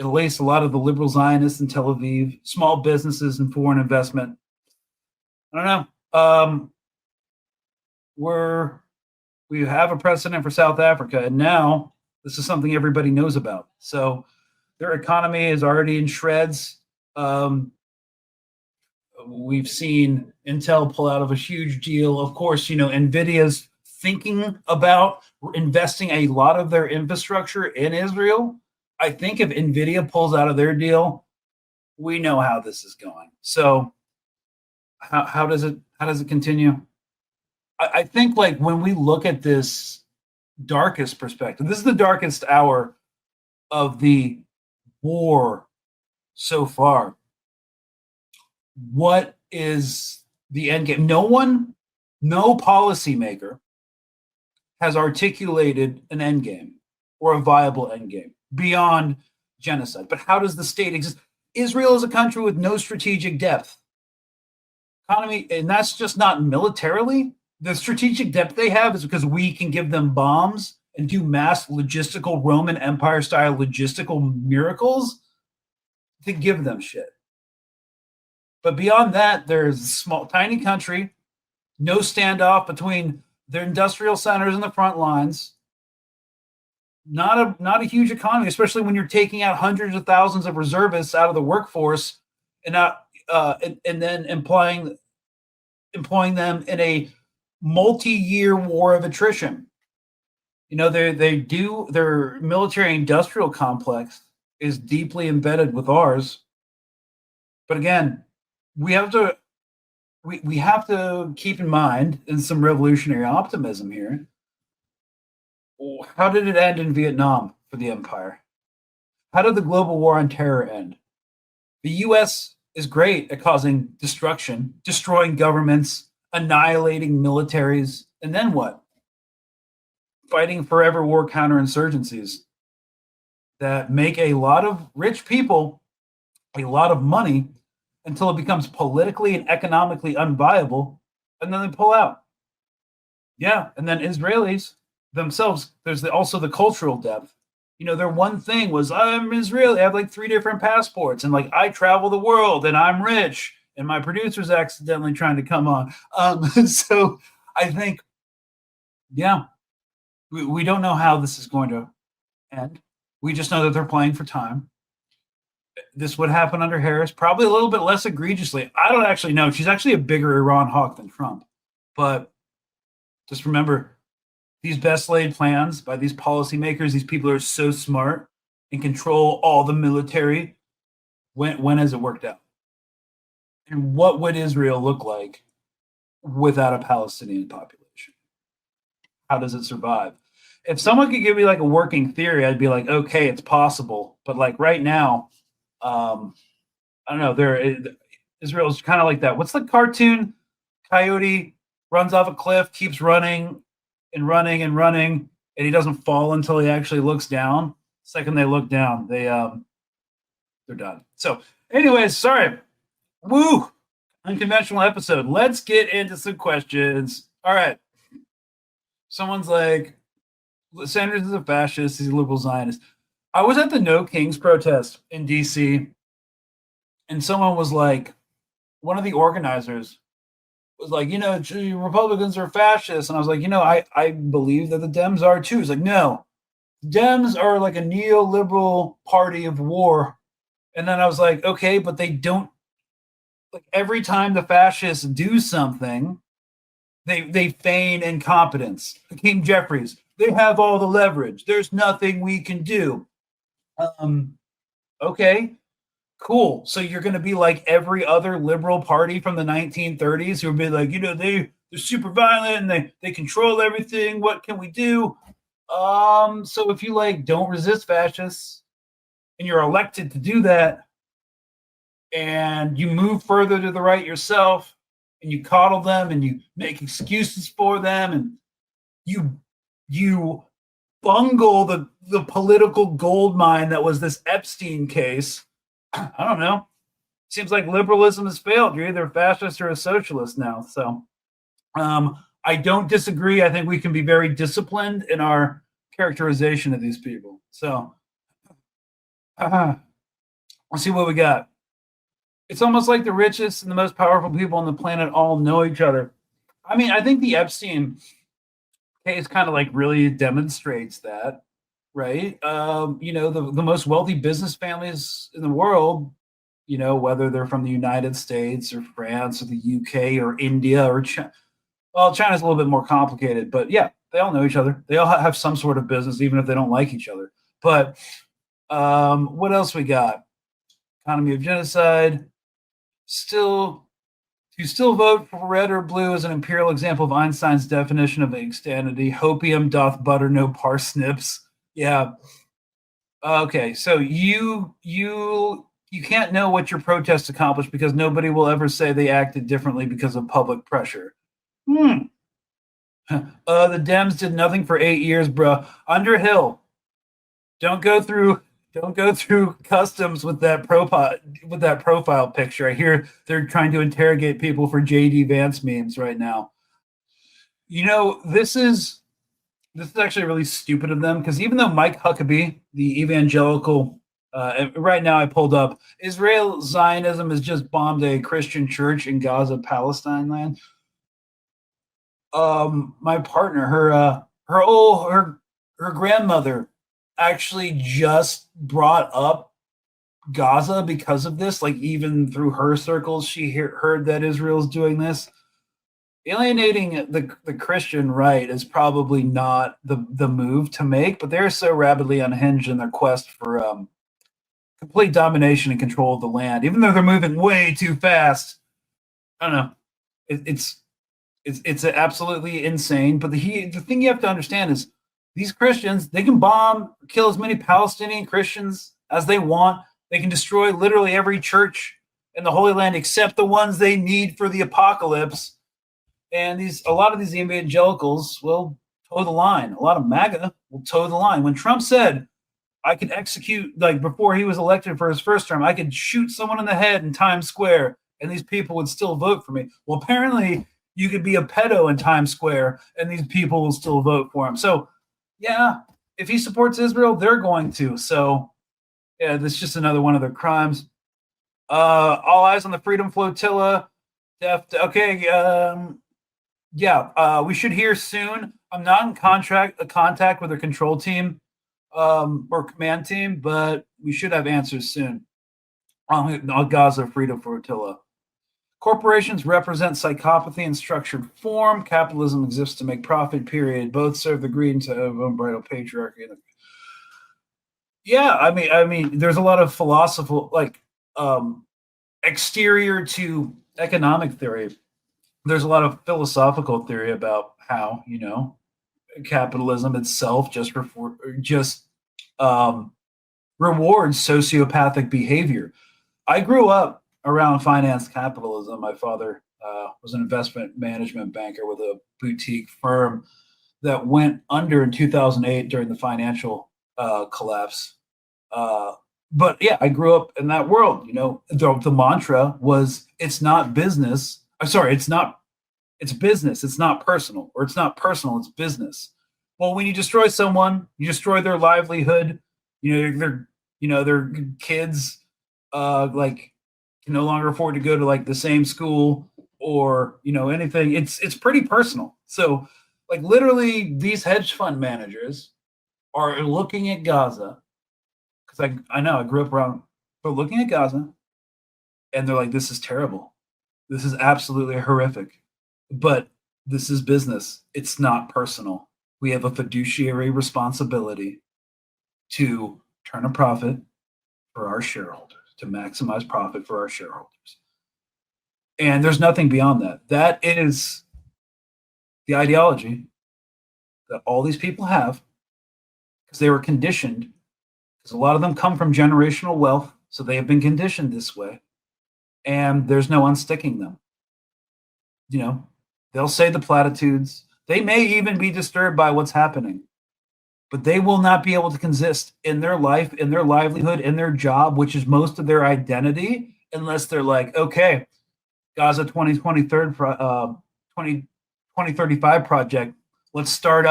Speaker 2: at least a lot of the liberal Zionists in Tel Aviv, small businesses and foreign investment. I don't know. We have a precedent for South Africa, and now this is something everybody knows about. So their economy is already in shreds. We've seen Intel pull out of a huge deal. Of course, NVIDIA's thinking about investing a lot of their infrastructure in Israel. I think if NVIDIA pulls out of their deal, we know how this is going. So how does it continue? I think like when we look at this darkest perspective, this is the darkest hour of the war so far. What is the end game? No policymaker has articulated an end game or a viable end game beyond genocide. But how does the state exist? Israel is a country with no strategic depth. Economy, and that's just not militarily. The strategic depth they have is because we can give them bombs and do mass logistical Roman Empire style logistical miracles to give them shit. But beyond that, there's a small, tiny country, no standoff between their industrial centers and the front lines. Not a huge economy, especially when you're taking out hundreds of thousands of reservists out of the workforce and then employing them in a multi-year war of attrition. Their military industrial complex is deeply embedded with ours. But again, we have to keep in mind, in some revolutionary optimism here, how did it end in Vietnam for the empire? How did the global war on terror end? The U.S. is great at causing destruction, destroying governments, annihilating militaries, and then what? Fighting forever war counterinsurgencies that make a lot of rich people a lot of money until it becomes politically and economically unviable, and then they pull out. Yeah, and then Israelis themselves, there's also the cultural depth. Their one thing was, I'm Israeli, I have like 3 different passports, and like I travel the world, and I'm rich, and my producer's accidentally trying to come on. So I think, yeah, we don't know how this is going to end. We just know that they're playing for time. This would happen under Harris, probably a little bit less egregiously. I don't actually know. She's actually a bigger Iran hawk than Trump. But just remember, these best laid plans by these policymakers, these people are so smart and control all the military. When has it worked out? And what would Israel look like without a Palestinian population? How does it survive? If someone could give me like a working theory, I'd be like, okay, it's possible. But like right now, I don't know. Israel's kind of like that. What's the cartoon? Coyote runs off a cliff, keeps running and running and running, and he doesn't fall until he actually looks down. Second they look down, they're done. So, anyways, sorry. Woo! Unconventional episode. Let's get into some questions. All right. Someone's like, Sanders is a fascist. He's a liberal Zionist. I was at the No Kings protest in D.C., and someone was like, one of the organizers was like, Republicans are fascists. And I was like, I believe that the Dems are too. He's like, no, Dems are like a neoliberal party of war. And then I was like, okay, but they don't, like every time the fascists do something, they feign incompetence. Hakeem Jeffries, they have all the leverage. There's nothing we can do. Okay, cool. So you're going to be like every other liberal party from the 1930s who would be like, they're super violent and they control everything. What can we do? So if you like don't resist fascists and you're elected to do that, and you move further to the right yourself, and you coddle them, and you make excuses for them, and you bungle the political gold mine that was this Epstein case. I don't know. Seems like liberalism has failed. You're either a fascist or a socialist now. So I don't disagree. I think we can be very disciplined in our characterization of these people. So let's see what we got. It's almost like the richest and the most powerful people on the planet all know each other. I mean, I think the Epstein case kind of like really demonstrates that, right? The most wealthy business families in the world, whether they're from the United States or France or the UK or India or China. Well, China's a little bit more complicated, but yeah, they all know each other. They all have some sort of business, even if they don't like each other. But what else we got? Economy of genocide. To still vote for red or blue is an imperial example of Einstein's definition of extanity. Hopium doth butter no parsnips. Yeah. Okay, so you can't know what your protests accomplished because nobody will ever say they acted differently because of public pressure. The Dems did nothing for 8 years, bro. Underhill. Don't go through customs with that profile picture. I hear they're trying to interrogate people for JD Vance memes right now. This is actually really stupid of them, because even though Mike Huckabee, the evangelical, right now I pulled up, Israel Zionism has just bombed a Christian church in Gaza, Palestine land. My partner, her grandmother actually just brought up Gaza because of this. Like, even through her circles, she heard that Israel's doing this. Alienating the Christian right is probably not the move to make, but they're so rapidly unhinged in their quest for complete domination and control of the land, even though they're moving way too fast. I don't know. It's absolutely insane. But the thing you have to understand is, these Christians, they can bomb, kill as many Palestinian Christians as they want. They can destroy literally every church in the Holy Land except the ones they need for the apocalypse. And a lot of these evangelicals will toe the line. A lot of MAGA will toe the line. When Trump said, I could execute, like before he was elected for his first term, I could shoot someone in the head in Times Square and these people would still vote for me. Well, apparently you could be a pedo in Times Square and these people will still vote for him. So, yeah, if he supports Israel, they're going to. So, yeah, this is just another one of their crimes. All eyes on the Freedom Flotilla. We should hear soon. I'm not in contact with their control team or command team, but we should have answers soon on Gaza Freedom Flotilla. Corporations represent psychopathy in structured form. Capitalism exists to make profit, period. Both serve the greed of unbridled patriarchy. Yeah, I mean, there's a lot of philosophical, exterior to economic theory. There's a lot of philosophical theory about how, capitalism itself just rewards sociopathic behavior. I grew up around finance capitalism. My father was an investment management banker with a boutique firm that went under in 2008 during the financial collapse. But yeah, I grew up in that world. The mantra was, it's not business. It's business. It's not personal, or it's not personal. It's business. Well, when you destroy someone, you destroy their livelihood. Their kids, can no longer afford to go to the same school or anything. It's pretty personal. So literally, these hedge fund managers are looking at Gaza, because I know I grew up around, but looking at Gaza, and they're like, this is terrible. This is absolutely horrific. But this is business. It's not personal. We have a fiduciary responsibility to turn a profit for our shareholders, to maximize profit for our shareholders. And there's nothing beyond that. That is the ideology that all these people have, because they were conditioned, because a lot of them come from generational wealth, so they have been conditioned this way, and there's no unsticking them. They'll say the platitudes. They may even be disturbed by what's happening, but they will not be able to consist in their life, in their livelihood, in their job, which is most of their identity, unless they're like, okay, Gaza 2035 project. Let's start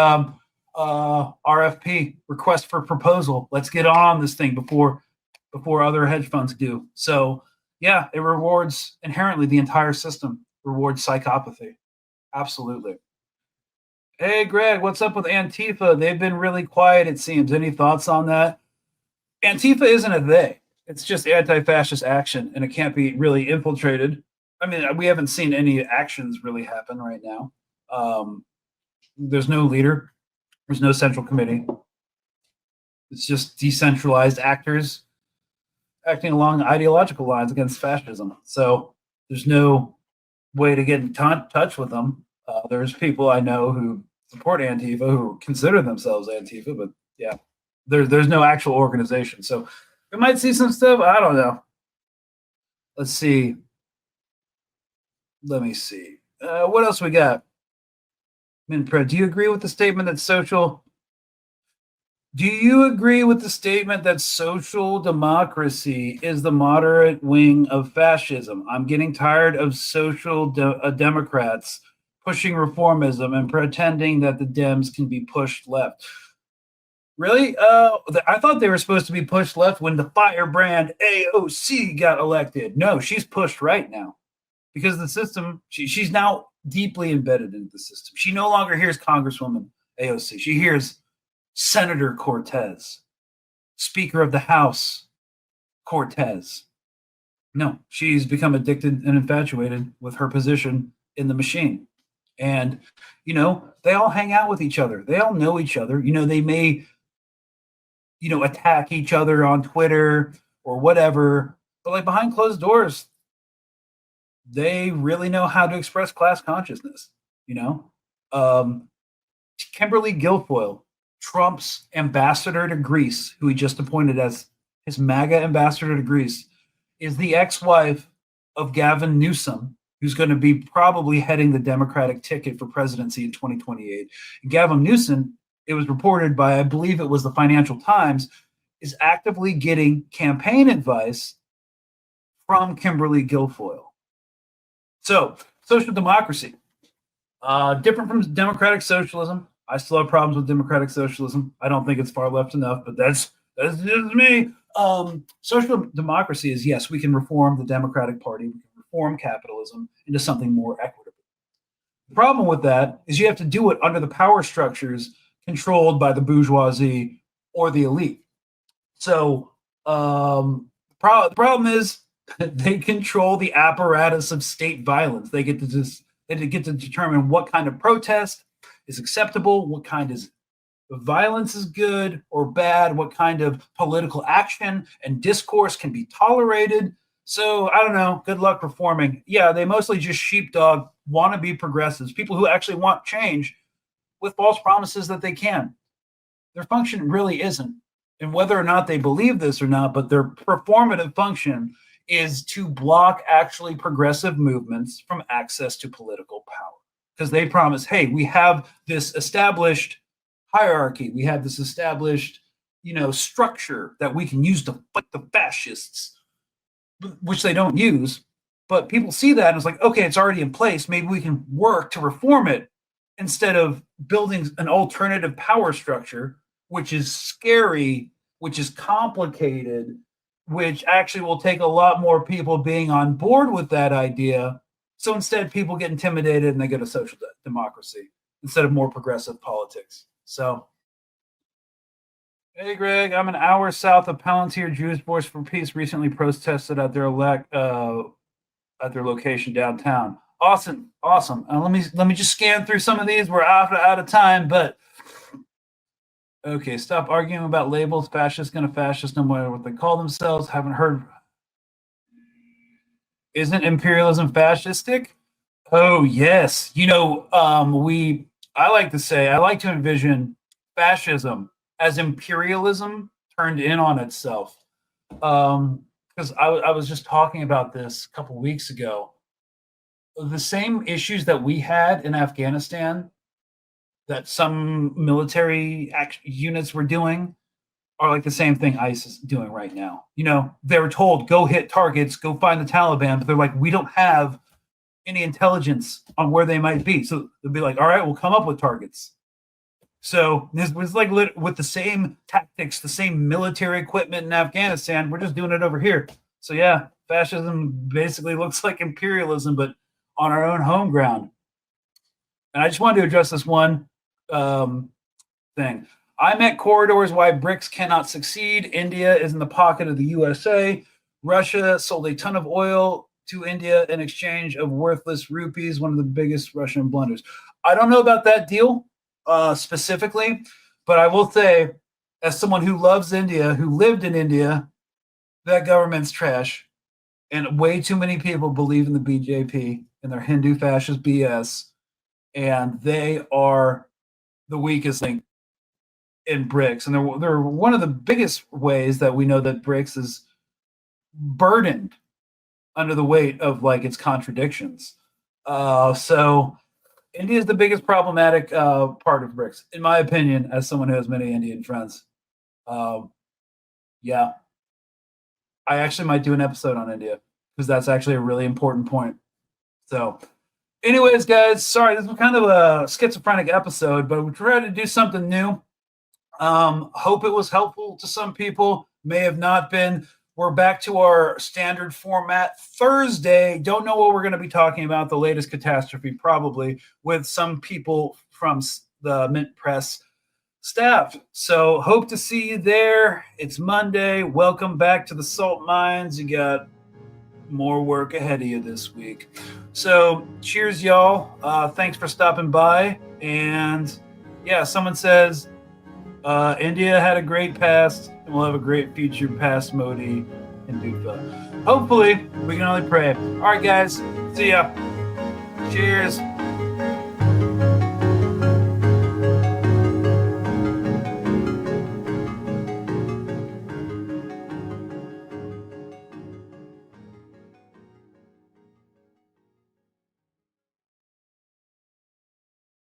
Speaker 2: RFP, request for proposal. Let's get on this thing before other hedge funds do. So yeah, it rewards inherently the entire system, rewards psychopathy. Absolutely. Hey, Greg, what's up with Antifa? They've been really quiet, it seems. Any thoughts on that? Antifa isn't a they. It's just anti-fascist action, and it can't be really infiltrated. I mean, we haven't seen any actions really happen right now. There's no leader. There's no central committee. It's just decentralized actors acting along ideological lines against fascism. So there's no way to get in touch with them. There's people I know who support Antifa, who consider themselves Antifa, but yeah, there's no actual organization. So we might see some stuff. I don't know. Let's see. Let me see. What else we got? MintPress, do you agree with the statement that social democracy is the moderate wing of fascism? I'm getting tired of social democrats pushing reformism and pretending that the Dems can be pushed left. Really? I thought they were supposed to be pushed left when the firebrand AOC got elected. No, she's pushed right now because the system, she's now deeply embedded into the system. She no longer hears Congresswoman AOC. She hears Senator Cortez, Speaker of the House Cortez. No, she's become addicted and infatuated with her position in the machine. And, they all hang out with each other. They all know each other. They may, attack each other on Twitter or whatever. But like behind closed doors, they really know how to express class consciousness, Kimberly Guilfoyle, Trump's ambassador to Greece, who he just appointed as his MAGA ambassador to Greece, is the ex-wife of Gavin Newsom, who's going to be probably heading the Democratic ticket for presidency in 2028. Gavin Newsom, it was reported by, I believe it was the Financial Times, is actively getting campaign advice from Kimberly Guilfoyle. So, social democracy, different from democratic socialism. I still have problems with democratic socialism. I don't think it's far left enough, but that's just me. Social democracy is, yes, we can reform the Democratic Party. We can reform capitalism into something more equitable. The problem with that is you have to do it under the power structures controlled by the bourgeoisie or the elite. So the problem is they control the apparatus of state violence. They get to determine what kind of protest is acceptable, what kind of violence is good or bad, what kind of political action and discourse can be tolerated. So I don't know. Good luck reforming. Yeah, they mostly just sheepdog wannabe progressives, people who actually want change with false promises that they can. Their function really isn't, and whether or not they believe this or not, but their performative function is to block actually progressive movements from access to political power. Because they promise, hey, we have this established hierarchy, we have this established, structure that we can use to fight the fascists, which they don't use. But people see that and it's like, okay, it's already in place. Maybe we can work to reform it instead of building an alternative power structure, which is scary, which is complicated, which actually will take a lot more people being on board with that idea. So instead, people get intimidated and they go to social democracy instead of more progressive politics. So, hey, Greg, I'm an hour south of Palantir. Jewish Voice for Peace recently protested at their location downtown. Awesome. Let me just scan through some of these. We're out of time, but okay. Stop arguing about labels. Fascist, gonna fascist, no matter what they call themselves. Haven't heard. Isn't imperialism fascistic? Oh yes. I like to envision fascism as imperialism turned in on itself. Because I was just talking about this a couple weeks ago. The same issues that we had in Afghanistan, that some military units were doing, are like the same thing ICE is doing right now. They were told, go hit targets, go find the Taliban, but they're like, we don't have any intelligence on where they might be. So they'll be like, all right, we'll come up with targets. So this was like with the same tactics, the same military equipment in Afghanistan. We're just doing it over here. So yeah, fascism basically looks like imperialism, but on our own home ground. And I just wanted to address this one thing. I'm at corridors why BRICS cannot succeed. India is in the pocket of the USA. Russia sold a ton of oil to India in exchange of worthless rupees, one of the biggest Russian blunders. I don't know about that deal specifically, but I will say, as someone who loves India, who lived in India, that government's trash. And way too many people believe in the BJP and their Hindu fascist BS. And they are the weakest link in BRICS. And they're one of the biggest ways that we know that BRICS is burdened under the weight of like its contradictions. So India is the biggest problematic part of BRICS, in my opinion, as someone who has many Indian friends. Yeah. I actually might do an episode on India because that's actually a really important point. So anyways, guys, sorry, this was kind of a schizophrenic episode, but we tried to do something new. Hope it was helpful to some people, may have not been. We're back to our standard format Thursday. Don't know what we're going to be talking about, the latest catastrophe, probably, with some people from the MintPress staff. So hope to see you there. It's Monday. Welcome back to the salt mines. You got more work ahead of you this week. So cheers, y'all. Thanks for stopping by. And yeah, someone says India had a great past and we'll have a great future past Modi and Dufa. Hopefully, we can only pray. All right, guys. See ya. Cheers.